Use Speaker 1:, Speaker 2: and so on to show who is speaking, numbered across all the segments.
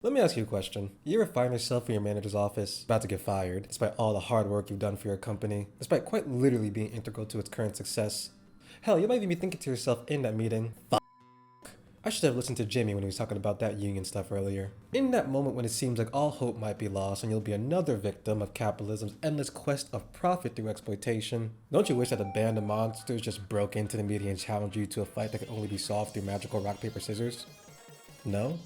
Speaker 1: Let me ask you a question. You ever find yourself in your manager's office, about to get fired, despite all the hard work you've done for your company, despite quite literally being integral to its current success? Hell, you might even be thinking to yourself in that meeting, I should have listened to Jimmy when he was talking about that union stuff earlier. In that moment when it seems like all hope might be lost and you'll be another victim of capitalism's endless quest of profit through exploitation, don't you wish that a band of monsters just broke into the meeting and challenged you to a fight that could only be solved through magical rock, paper, scissors? No?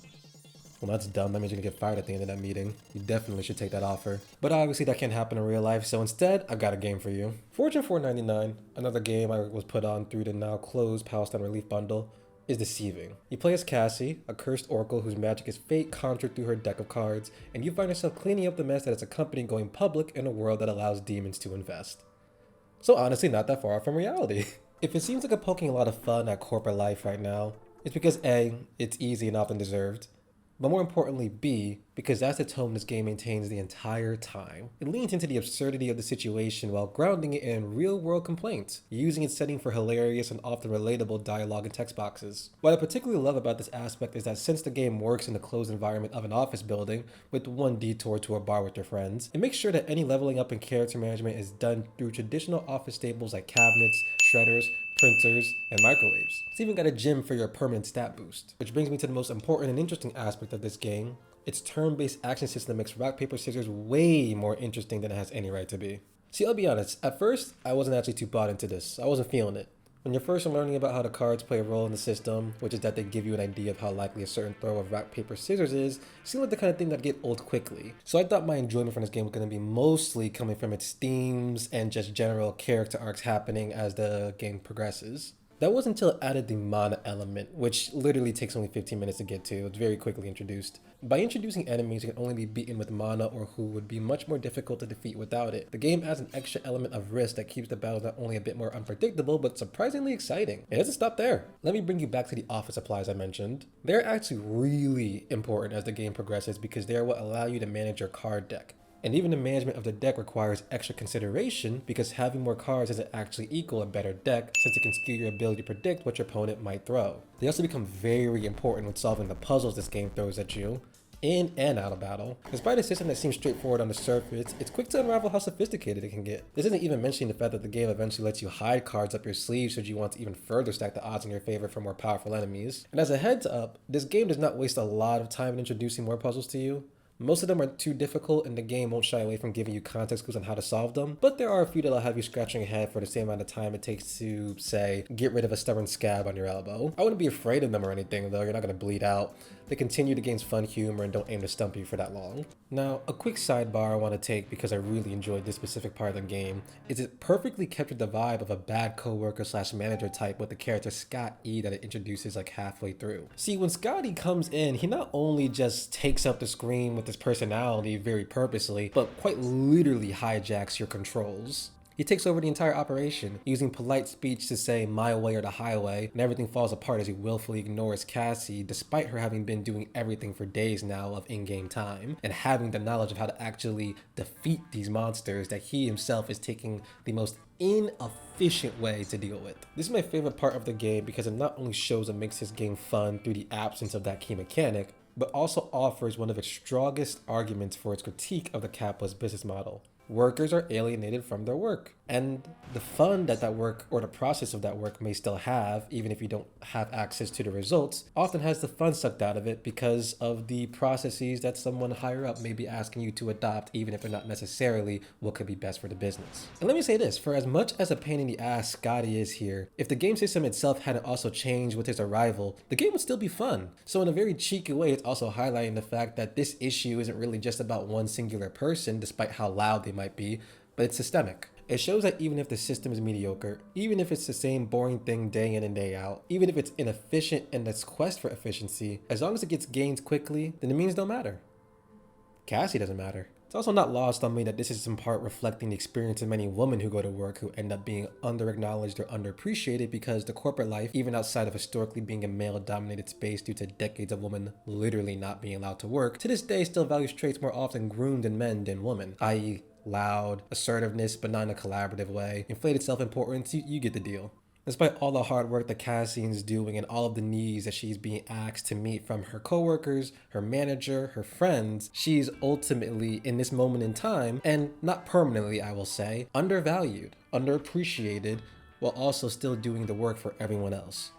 Speaker 1: Well, that's dumb. That means you're gonna get fired at the end of that meeting. You definitely should take that offer. But obviously that can't happen in real life, so instead, I've got a game for you. Fortune-499, another game I was put on through the now closed Palestine Relief Bundle, is deceiving. You play as Cassie, a cursed oracle whose magic is fate conjured through her deck of cards, and you find yourself cleaning up the mess that is a company going public in a world that allows demons to invest. So honestly, not that far from reality. If it seems like I'm poking a lot of fun at corporate life right now, it's because A, it's easy and often deserved, but more importantly, B, because that's the tone this game maintains the entire time. It leans into the absurdity of the situation while grounding it in real-world complaints, using its setting for hilarious and often relatable dialogue and text boxes. What I particularly love about this aspect is that since the game works in the closed environment of an office building, with one detour to a bar with your friends, it makes sure that any leveling up in character management is done through traditional office staples like cabinets, shredders, printers, and microwaves. It's even got a gym for your permanent stat boost. Which brings me to the most important and interesting aspect of this game. Its turn-based action system makes rock, paper, scissors way more interesting than it has any right to be. See, I'll be honest, at first, I wasn't actually too bought into this. I wasn't feeling it. When you're first learning about how the cards play a role in the system, which is that they give you an idea of how likely a certain throw of rock, paper, scissors is, it seemed like the kind of thing that'd get old quickly. So I thought my enjoyment from this game was going to be mostly coming from its themes and just general character arcs happening as the game progresses. That wasn't until it added the mana element, which literally takes only 15 minutes to get to. It's very quickly introduced. By introducing enemies who can only be beaten with mana or who would be much more difficult to defeat without it, the game adds an extra element of risk that keeps the battles not only a bit more unpredictable, but surprisingly exciting. It doesn't stop there. Let me bring you back to the office supplies I mentioned. They're actually really important as the game progresses because they are what allow you to manage your card deck. And even the management of the deck requires extra consideration because having more cards doesn't actually equal a better deck since it can skew your ability to predict what your opponent might throw. They also become very important when solving the puzzles this game throws at you, in and out of battle. Despite a system that seems straightforward on the surface, it's quick to unravel how sophisticated it can get. This isn't even mentioning the fact that the game eventually lets you hide cards up your sleeve should you want to even further stack the odds in your favor for more powerful enemies. And as a heads up, this game does not waste a lot of time in introducing more puzzles to you. Most of them are too difficult and the game won't shy away from giving you context clues on how to solve them, but there are a few that'll have you scratching your head for the same amount of time it takes to, say, get rid of a stubborn scab on your elbow. I wouldn't be afraid of them or anything though, you're not going to bleed out. They continue the game's fun humor and don't aim to stump you for that long. Now, a quick sidebar I want to take because I really enjoyed this specific part of the game is it perfectly captured the vibe of a bad coworker slash manager type with the character Scott E that it introduces like halfway through. See, when Scotty comes in, he not only just takes up the screen with his personality very purposely, but quite literally hijacks your controls. He takes over the entire operation, using polite speech to say my way or the highway, and everything falls apart as he willfully ignores Cassie despite her having been doing everything for days now of in-game time, and having the knowledge of how to actually defeat these monsters that he himself is taking the most inefficient way to deal with. This is my favorite part of the game because it not only shows and makes this game fun through the absence of that key mechanic, but also offers one of its strongest arguments for its critique of the capitalist business model. Workers are alienated from their work. And the fun that work or the process of that work may still have, even if you don't have access to the results, often has the fun sucked out of it because of the processes that someone higher up may be asking you to adopt, even if they're not necessarily what could be best for the business. And let me say this, for as much as a pain in the ass Scotty is here, if the game system itself hadn't also changed with his arrival, the game would still be fun. So in a very cheeky way, it's also highlighting the fact that this issue isn't really just about one singular person, despite how loud they might be, but it's systemic. It shows that even if the system is mediocre, even if it's the same boring thing day in and day out, even if it's inefficient in its quest for efficiency, as long as it gets gains quickly, then the means don't matter. Cassie doesn't matter. It's also not lost on me that this is in part reflecting the experience of many women who go to work who end up being under-acknowledged or underappreciated because the corporate life, even outside of historically being a male-dominated space due to decades of women literally not being allowed to work, to this day still values traits more often groomed in men than women, i.e. loud, assertiveness, but not in a collaborative way, inflated self-importance, you get the deal. Despite all the hard work that Cassie's doing and all of the needs that she's being asked to meet from her coworkers, her manager, her friends, she's ultimately, in this moment in time, and not permanently I will say, undervalued, underappreciated, while also still doing the work for everyone else.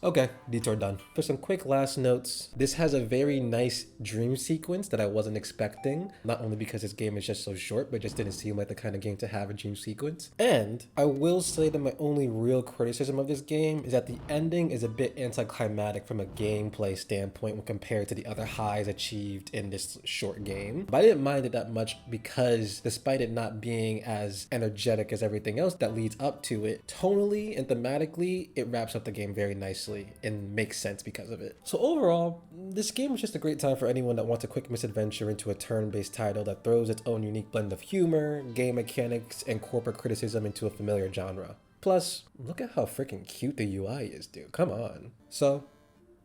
Speaker 1: Okay, detour done. For some quick last notes, this has a very nice dream sequence that I wasn't expecting, not only because this game is just so short, but just didn't seem like the kind of game to have a dream sequence. And I will say that my only real criticism of this game is that the ending is a bit anticlimactic from a gameplay standpoint when compared to the other highs achieved in this short game. But I didn't mind it that much because despite it not being as energetic as everything else that leads up to it, tonally and thematically, it wraps up the game very nicely and makes sense because of it. So overall, this game was just a great time for anyone that wants a quick misadventure into a turn-based title that throws its own unique blend of humor, game mechanics, and corporate criticism into a familiar genre. Plus, look at how freaking cute the UI is, dude. Come on. So,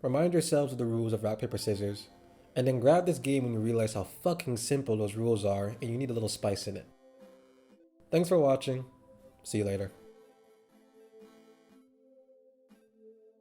Speaker 1: remind yourselves of the rules of rock, paper, scissors, and then grab this game when you realize how fucking simple those rules are and you need a little spice in it. Thanks for watching. See you later.